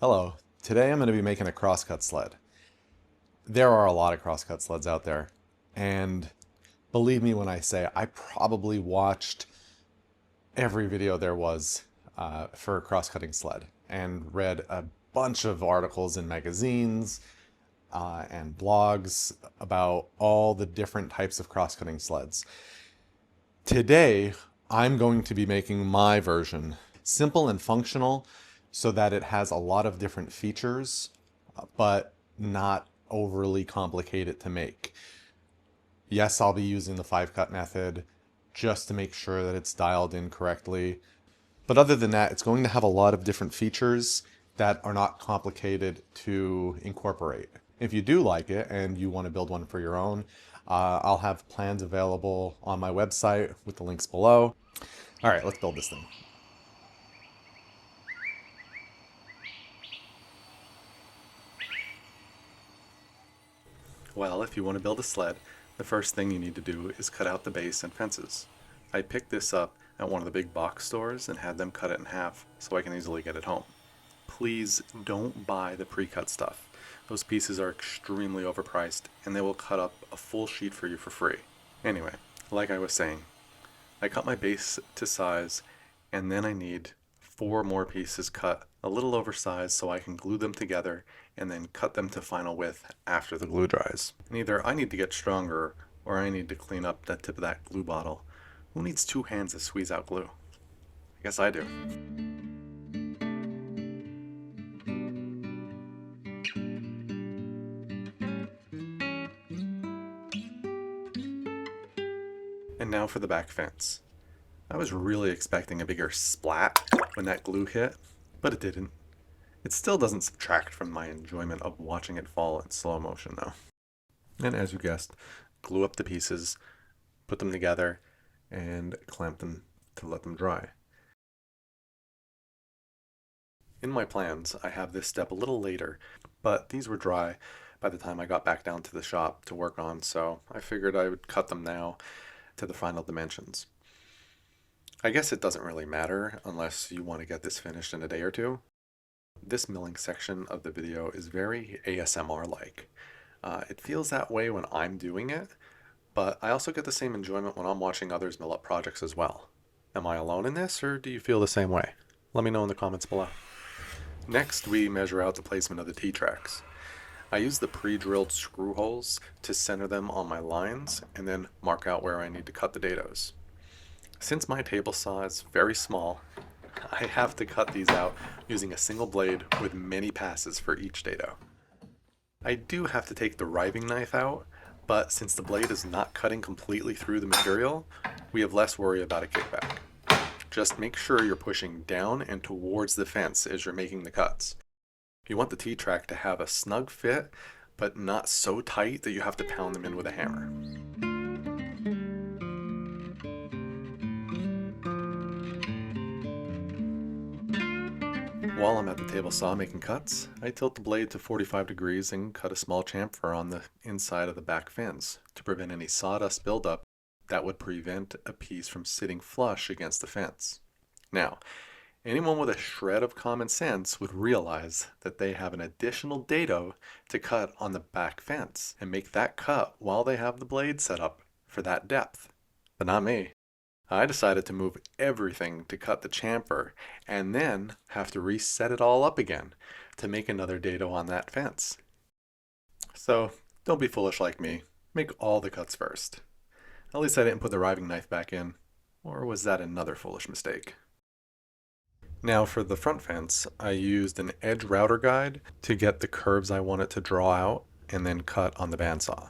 Hello. Today I'm going to be making a crosscut sled. There are a lot of crosscut sleds out there, and believe me when I say I probably watched every video there was for a cross-cutting sled and read a bunch of articles in magazines and blogs about all the different types of cross-cutting sleds. Today, I'm going to be making my version, simple and functional, so that it has a lot of different features, but not overly complicated to make. Yes, I'll be using the 5-cut method just to make sure that it's dialed in correctly. But other than that, it's going to have a lot of different features that are not complicated to incorporate. If you do like it and you want to build one for your own, I'll have plans available on my website with the links below. All right, let's build this thing. Well, if you want to build a sled, the first thing you need to do is cut out the base and fences. I picked this up at one of the big box stores and had them cut it in half so I can easily get it home. Please don't buy the pre-cut stuff. Those pieces are extremely overpriced and they will cut up a full sheet for you for free. Anyway, like I was saying, I cut my base to size and then I need 4 more pieces cut a little oversized so I can glue them together and then cut them to final width after the glue dries. And either I need to get stronger or I need to clean up that tip of that glue bottle. Who needs 2 hands to squeeze out glue? I guess I do. And now for the back fence. I was really expecting a bigger splat when that glue hit, but it didn't. It still doesn't subtract from my enjoyment of watching it fall in slow motion though. And as you guessed, glue up the pieces, put them together, and clamp them to let them dry. In my plans, I have this step a little later, but these were dry by the time I got back down to the shop to work on, so I figured I would cut them now to the final dimensions. I guess it doesn't really matter unless you want to get this finished in a day or two. This milling section of the video is very ASMR-like. It feels that way when I'm doing it, but I also get the same enjoyment when I'm watching others mill up projects as well. Am I alone in this, or do you feel the same way? Let me know in the comments below. Next, we measure out the placement of the T-tracks. I use the pre-drilled screw holes to center them on my lines and then mark out where I need to cut the dados. Since my table saw is very small, I have to cut these out using a single blade with many passes for each dado. I do have to take the riving knife out, but since the blade is not cutting completely through the material, we have less worry about a kickback. Just make sure you're pushing down and towards the fence as you're making the cuts. You want the T-track to have a snug fit, but not so tight that you have to pound them in with a hammer. While I'm at the table saw making cuts, I tilt the blade to 45 degrees and cut a small chamfer on the inside of the back fence to prevent any sawdust buildup that would prevent a piece from sitting flush against the fence. Now, anyone with a shred of common sense would realize that they have an additional dado to cut on the back fence and make that cut while they have the blade set up for that depth. But not me. I decided to move everything to cut the chamfer and then have to reset it all up again to make another dado on that fence. So don't be foolish like me. Make all the cuts first. At least I didn't put the riving knife back in. Or was that another foolish mistake? Now for the front fence, I used an edge router guide to get the curves I wanted to draw out and then cut on the bandsaw.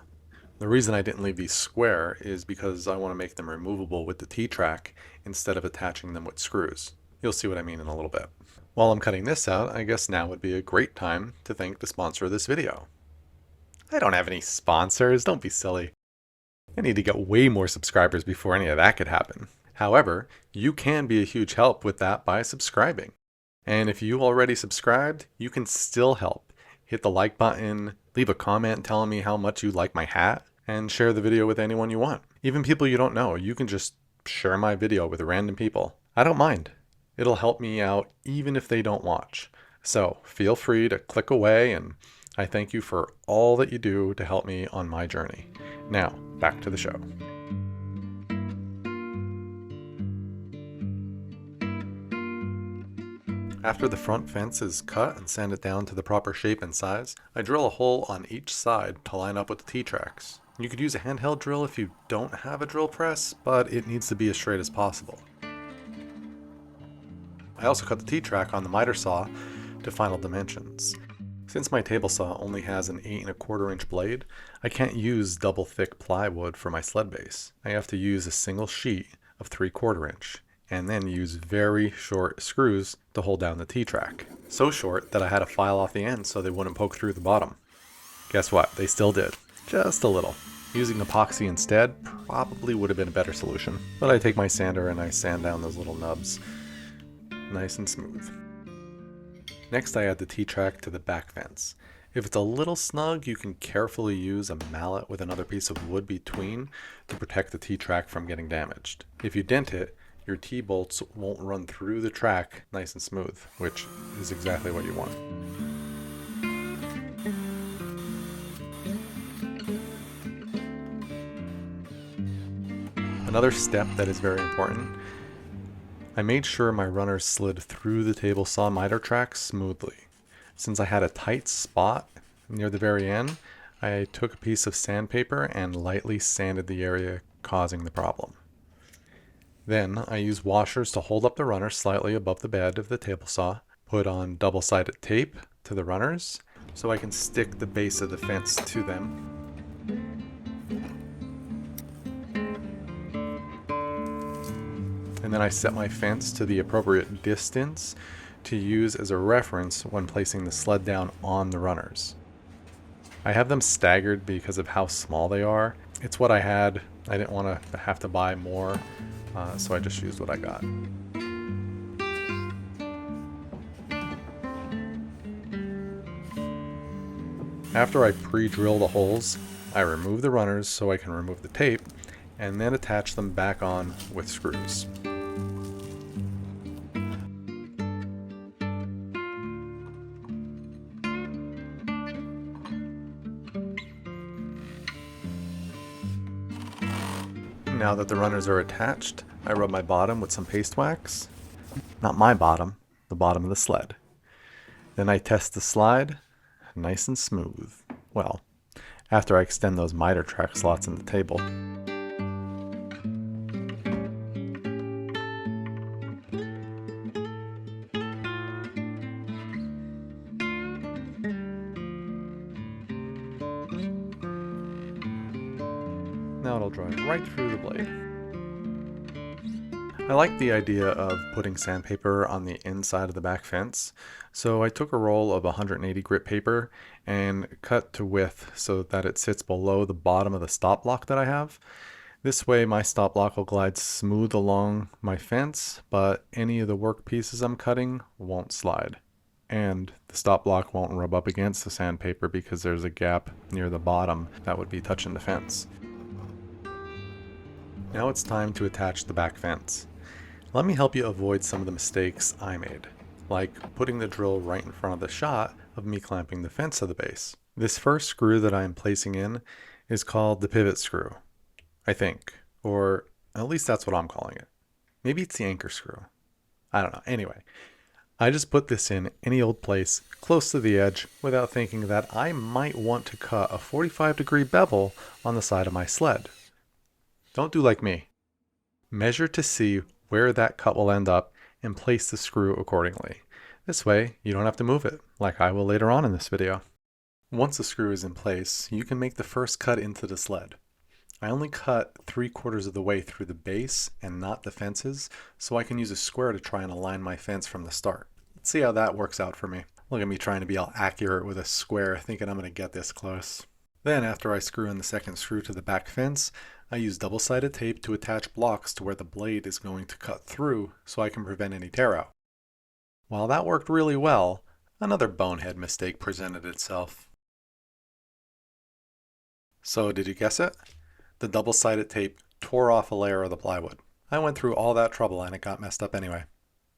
The reason I didn't leave these square is because I want to make them removable with the T-track instead of attaching them with screws. You'll see what I mean in a little bit. While I'm cutting this out, I guess now would be a great time to thank the sponsor of this video. I don't have any sponsors, don't be silly. I need to get way more subscribers before any of that could happen. However, you can be a huge help with that by subscribing. And if you already subscribed, you can still help. Hit the like button, leave a comment telling me how much you like my hat, and share the video with anyone you want. Even people you don't know, you can just share my video with random people. I don't mind. It'll help me out even if they don't watch. So feel free to click away, and I thank you for all that you do to help me on my journey. Now, back to the show. After the front fence is cut and sanded down to the proper shape and size, I drill a hole on each side to line up with the T-tracks. You could use a handheld drill if you don't have a drill press, but it needs to be as straight as possible. I also cut the T-track on the miter saw to final dimensions. Since my table saw only has an 8 1/4 inch blade, I can't use double thick plywood for my sled base. I have to use a single sheet of 3/4 inch, and then use very short screws to hold down the T-track. So short that I had to file off the end so they wouldn't poke through the bottom. Guess what? They still did. Just a little. Using epoxy instead probably would have been a better solution, but I take my sander and I sand down those little nubs nice and smooth. Next, I add the T-track to the back fence. If it's a little snug, you can carefully use a mallet with another piece of wood between to protect the T-track from getting damaged. If you dent it, your T-bolts won't run through the track nice and smooth, which is exactly what you want. Another step that is very important, I made sure my runners slid through the table saw miter track smoothly. Since I had a tight spot near the very end, I took a piece of sandpaper and lightly sanded the area causing the problem. Then I used washers to hold up the runners slightly above the bed of the table saw, put on double-sided tape to the runners so I can stick the base of the fence to them. And then I set my fence to the appropriate distance to use as a reference when placing the sled down on the runners. I have them staggered because of how small they are. It's what I had. I didn't want to have to buy more, so I just used what I got. After I pre-drill the holes, I remove the runners so I can remove the tape, and then attach them back on with screws. Now that the runners are attached, I rub my bottom with some paste wax. Not my bottom, the bottom of the sled. Then I test the slide, nice and smooth. Well, after I extend those miter track slots in the table. Now it'll drive right through the blade. I like the idea of putting sandpaper on the inside of the back fence, so I took a roll of 180 grit paper and cut to width so that it sits below the bottom of the stop block that I have. This way my stop block will glide smooth along my fence, but any of the work pieces I'm cutting won't slide. And the stop block won't rub up against the sandpaper because there's a gap near the bottom that would be touching the fence. Now it's time to attach the back fence. Let me help you avoid some of the mistakes I made, like putting the drill right in front of the shot of me clamping the fence to the base. This first screw that I am placing in is called the pivot screw, I think, or at least that's what I'm calling it. Maybe it's the anchor screw. I don't know. Anyway, I just put this in any old place close to the edge without thinking that I might want to cut a 45-degree bevel on the side of my sled. Don't do like me. Measure to see where that cut will end up and place the screw accordingly. This way, you don't have to move it, like I will later on in this video. Once the screw is in place, you can make the first cut into the sled. I only cut 3/4 of the way through the base and not the fences, so I can use a square to try and align my fence from the start. Let's see how that works out for me. Look at me trying to be all accurate with a square, thinking I'm going to get this close. Then after I screw in the second screw to the back fence, I use double-sided tape to attach blocks to where the blade is going to cut through so I can prevent any tear out. While that worked really well, another bonehead mistake presented itself. So did you guess it? The double-sided tape tore off a layer of the plywood. I went through all that trouble and it got messed up anyway.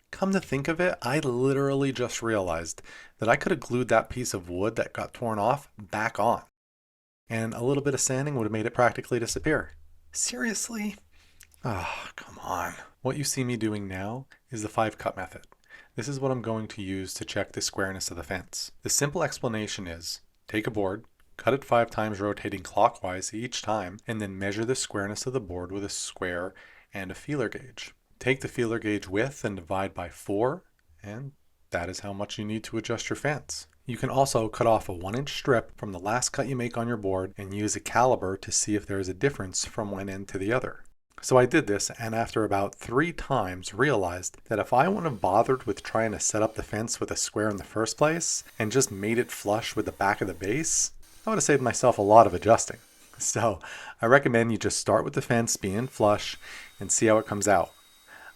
Come to think of it, I literally just realized that I could have glued that piece of wood that got torn off back on, and a little bit of sanding would have made it practically disappear. Seriously? Ah, come on. What you see me doing now is the 5-cut method. This is what I'm going to use to check the squareness of the fence. The simple explanation is take a board, cut it 5 times rotating clockwise each time, and then measure the squareness of the board with a square and a feeler gauge. Take the feeler gauge width and divide by 4, and that is how much you need to adjust your fence. You can also cut off a 1-inch strip from the last cut you make on your board and use a caliper to see if there is a difference from one end to the other. So I did this, and after about 3 times realized that if I wouldn't have bothered with trying to set up the fence with a square in the first place and just made it flush with the back of the base, I would have saved myself a lot of adjusting. So I recommend you just start with the fence being flush and see how it comes out.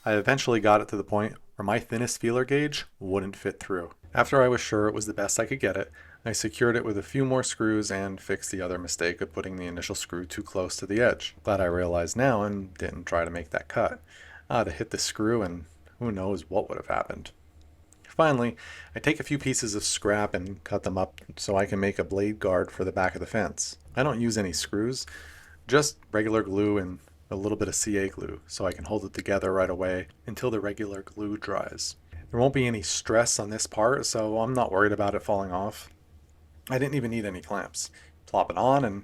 I eventually got it to the point where my thinnest feeler gauge wouldn't fit through. After I was sure it was the best I could get it, I secured it with a few more screws and fixed the other mistake of putting the initial screw too close to the edge. Glad I realized now and didn't try to make that cut. I'd have hit the screw and who knows what would have happened. Finally, I take a few pieces of scrap and cut them up so I can make a blade guard for the back of the fence. I don't use any screws, just regular glue and a little bit of CA glue so I can hold it together right away until the regular glue dries. There won't be any stress on this part, so I'm not worried about it falling off. I didn't even need any clamps. Plop it on and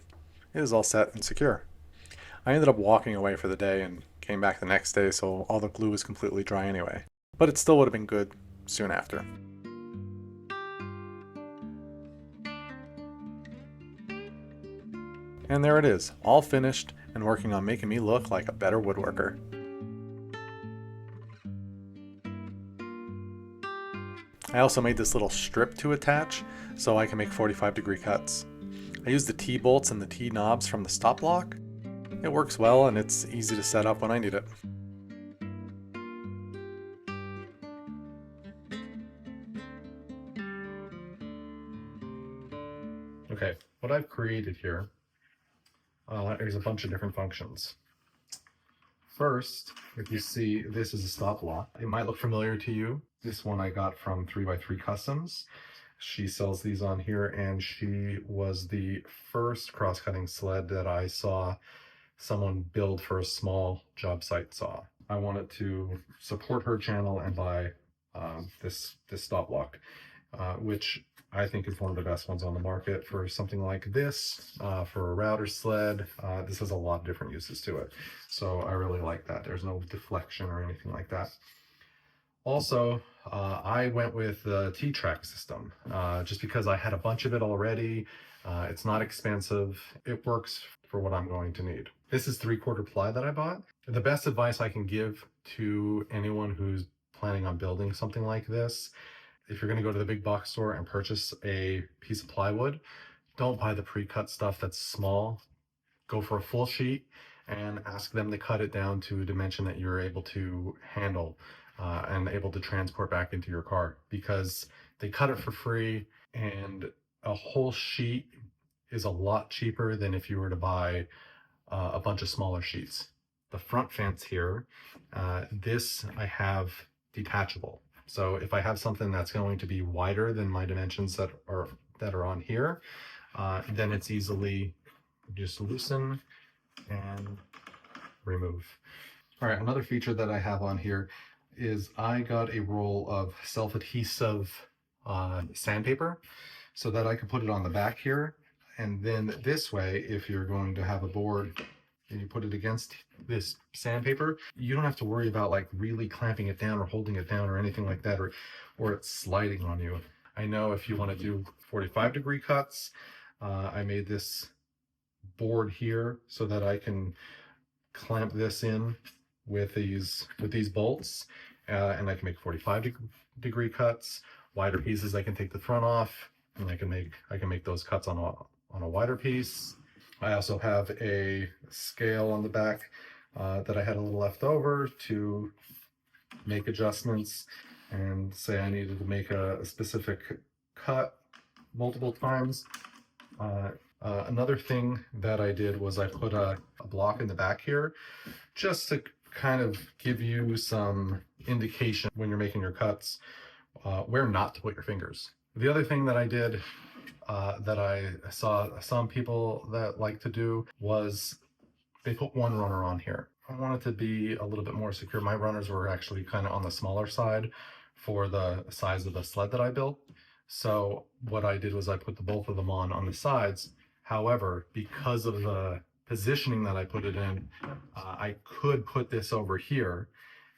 it is all set and secure. I ended up walking away for the day and came back the next day, so all the glue was completely dry anyway. But it still would have been good soon after. And there it is, all finished and working on making me look like a better woodworker. I also made this little strip to attach so I can make 45-degree cuts. I used the T-bolts and the T-knobs from the stop block. It works well and it's easy to set up when I need it. Okay, what I've created here is a bunch of different functions. First, if you see, this is a stop block. It might look familiar to you. This one I got from 3x3 Customs. She sells these on here, and she was the first cross-cutting sled that I saw someone build for a small job site saw. I wanted to support her channel and buy this stop block, which I think is one of the best ones on the market for something like this, for a router sled. This has a lot of different uses to it. So I really like that. There's no deflection or anything like that. Also, I went with the T-track system, just because I had a bunch of it already. It's not expensive. It works for what I'm going to need. This is 3/4 ply that I bought. The best advice I can give to anyone who's planning on building something like this, if you're going to go to the big box store and purchase a piece of plywood, don't buy the pre-cut stuff that's small. Go for a full sheet and ask them to cut it down to a dimension that you're able to handle and able to transport back into your car, because they cut it for free, and a whole sheet is a lot cheaper than if you were to buy a bunch of smaller sheets. The front fence here, this I have detachable. So if I have something that's going to be wider than my dimensions that are on here, then it's easily just loosen and remove. All right, another feature that I have on here is I got a roll of self-adhesive sandpaper so that I can put it on the back here. And then this way, if you're going to have a board and you put it against this sandpaper, you don't have to worry about like really clamping it down or holding it down or anything like that, or it's sliding on you. I know if you want to do 45-degree cuts, I made this board here so that I can clamp this in with these bolts, and I can make 45-degree cuts. Wider pieces, I can take the front off, and I can make those cuts on a wider piece. I also have a scale on the back that I had a little left over to make adjustments, and say I needed to make a specific cut multiple times. Another thing that I did was I put a block in the back here just to kind of give you some indication when you're making your cuts where not to put your fingers. The other thing that I did that I saw some people that like to do was they put one runner on here. I wanted to be a little bit more secure. My runners were actually kind of on the smaller side for the size of the sled that I built. So what I did was I put the both of them on the sides. However, because of the positioning that I put it in, I could put this over here.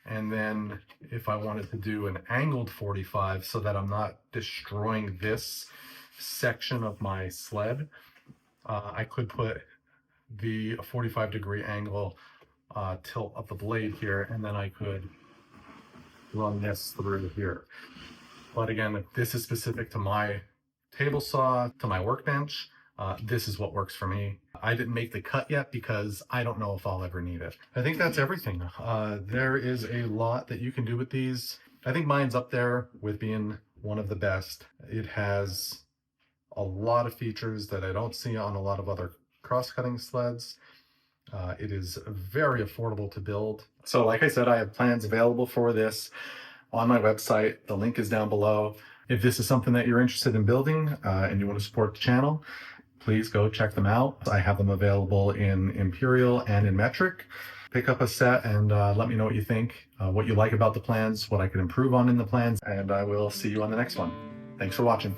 And then if I wanted to do an angled 45 so that I'm not destroying this section of my sled, I could put the 45-degree angle tilt of the blade here, and then I could run this through here. But again, this is specific to my table saw, to my workbench. This is what works for me. I didn't make the cut yet because I don't know if I'll ever need it. I think that's everything. There is a lot that you can do with these. I think mine's up there with being one of the best. It has a lot of features that I don't see on a lot of other cross-cutting sleds. It is very affordable to build. So like I said, I have plans available for this on my website. The link is down below. If this is something that you're interested in building and you want to support the channel, please go check them out. I have them available in Imperial and in metric. Pick up a set and let me know what you think, what you like about the plans, what I could improve on in the plans, and I will see you on the next one. Thanks for watching.